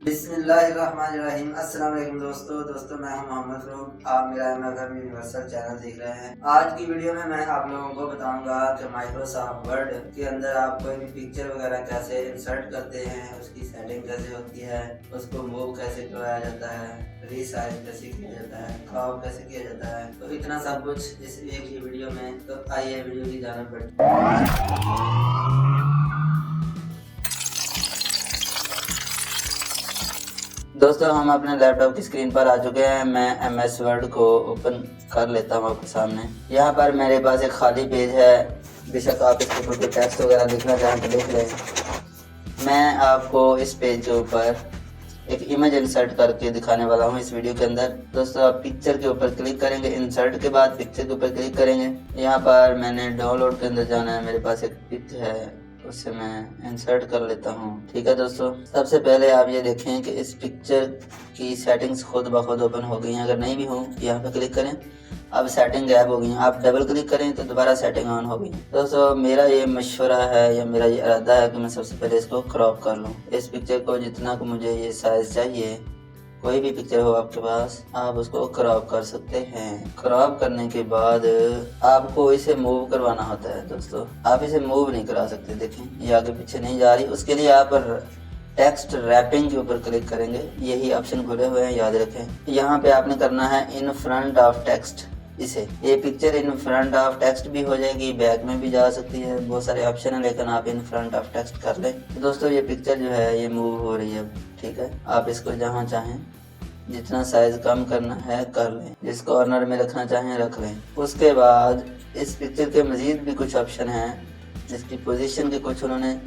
बिस्मिल्लाहिर्रहमानिर्रहीम। अस्सलाम वालेकुम दोस्तों मैं हूं मोहम्मद फ़रूक। आप मेरा MFM यूनिवर्सल चैनल देख रहे हैं। आज की वीडियो में मैं आप लोगों को बताऊंगा कि माइक्रोसॉफ्ट वर्ड के अंदर आप कोई भी पिक्चर वगैरह कैसे इंसर्ट करते हैं, उसकी सेटिंग कैसे होती है, उसको मूव कैसे करवाया जाता है, रीसाइज कैसे किया जाता है, क्रॉप कैसे किया जाता है। तो इतना सब कुछ इस एक ही वीडियो में। तो आइए वीडियो की जानिब बढ़ते हैं। दोस्तों हम अपने लैपटॉप की स्क्रीन पर आ चुके हैं। मैं MS वर्ड को ओपन कर लेता हूँ आपके सामने। यहाँ पर मेरे पास एक खाली पेज है। बेशक आप इसके ऊपर कोई टेक्स्ट वगैरह लिखना चाहें तो लिख लें। मैं आपको इस पेज के ऊपर एक इमेज इंसर्ट करके दिखाने वाला हूँ इस वीडियो के अंदर। दोस्तों आप पिक्चर के ऊपर क्लिक करेंगे, इंसर्ट के बाद पिक्चर के ऊपर क्लिक करेंगे। यहाँ पर मैंने डाउनलोड के अंदर जाना है। मेरे पास एक पिक है, उसे मैं इंसर्ट कर लेता हूँ। ठीक है दोस्तों, सबसे पहले आप ये देखें कि इस पिक्चर की सेटिंग्स खुद ब खुद ओपन हो गई हैं। अगर नहीं भी हो यहाँ पे क्लिक करें, अब सेटिंग गैप हो गई है। आप डबल क्लिक करें तो दोबारा सेटिंग ऑन हो गई। दोस्तों मेरा ये मशवरा है या मेरा ये इरादा है कि मैं सबसे पहले इसको क्रॉप कर लूँ। इस पिक्चर को जितना को मुझे ये साइज चाहिए, कोई भी पिक्चर हो आपके पास, आप उसको क्रॉप कर सकते हैं। क्रॉप करने के बाद आपको इसे मूव करवाना होता है। दोस्तों आप इसे मूव नहीं करा सकते, देखें ये आगे पीछे नहीं जा रही। उसके लिए आप टेक्स्ट रैपिंग के ऊपर क्लिक करेंगे। यही ऑप्शन खुले हुए हैं, याद रखें। यहाँ पे आपने करना है इन फ्रंट ऑफ टेक्स्ट। इसे ये picture in front of text भी हो जाएगी, बैक में भी जा सकती है, बहुत सारे ऑप्शन है, लेकिन आप इन फ्रंट ऑफ टेक्स्ट कर लें। तो दोस्तों ये पिक्चर जो है ये मूव हो रही है। ठीक है, आप इसको जहाँ चाहें जितना साइज कम करना है कर लें, जिस कॉर्नर में रखना चाहें रख लें। उसके बाद इस पिक्चर के मजीद भी कुछ ऑप्शन हैं, इसकी पोजीशन के कुछ उन्होंने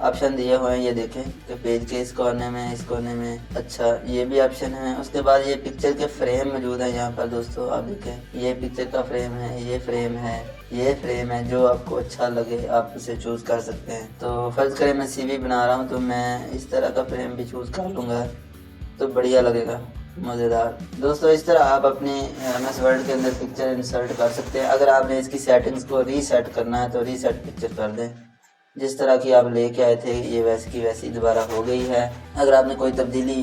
ऑप्शन दिए हुए हैं। ये देखें कि पेज के इस कोने में, इस कोने में, अच्छा ये भी ऑप्शन है। उसके बाद ये पिक्चर के फ्रेम मौजूद है यहाँ पर। दोस्तों आप देखें ये पिक्चर का फ्रेम है, ये फ्रेम है, ये फ्रेम है। जो आपको अच्छा लगे आप उसे चूज कर सकते हैं। तो फर्ज करें मैं CV बना रहा हूँ तो मैं इस तरह का फ्रेम भी चूज कर लूँगा तो बढ़िया लगेगा, मज़ेदार। दोस्तों इस तरह आप अपने MS वर्ड के अंदर पिक्चर इंसर्ट कर सकते हैं। अगर आपने इसकी सेटिंग्स को रीसेट करना है तो रीसेट पिक्चर कर दें। जिस तरह की आप लेके आए थे ये वैसी की वैसी दोबारा हो गई है। अगर आपने कोई तब्दीली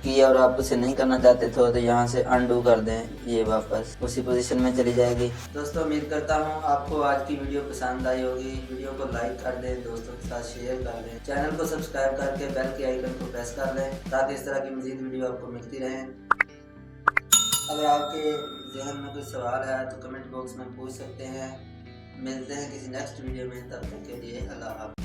की और आप उसे नहीं करना चाहते थे तो यहाँ से अनडू कर दें, ये वापस उसी पोजीशन में चली जाएगी। दोस्तों उम्मीद करता हूँ आपको आज की वीडियो पसंद आई होगी। वीडियो को लाइक कर दें, दोस्तों के साथ शेयर कर दें, चैनल को सब्सक्राइब करके बेल के आइकन को प्रेस कर लें ताकि इस तरह की मज़ीद वीडियो आपको मिलती रहें। अगर आपके जहन में कोई सवाल है तो कमेंट बॉक्स में पूछ सकते हैं। मिलते हैं किसी नेक्स्ट वीडियो में, तब तक के लिए अल्लाह हाफ़िज़।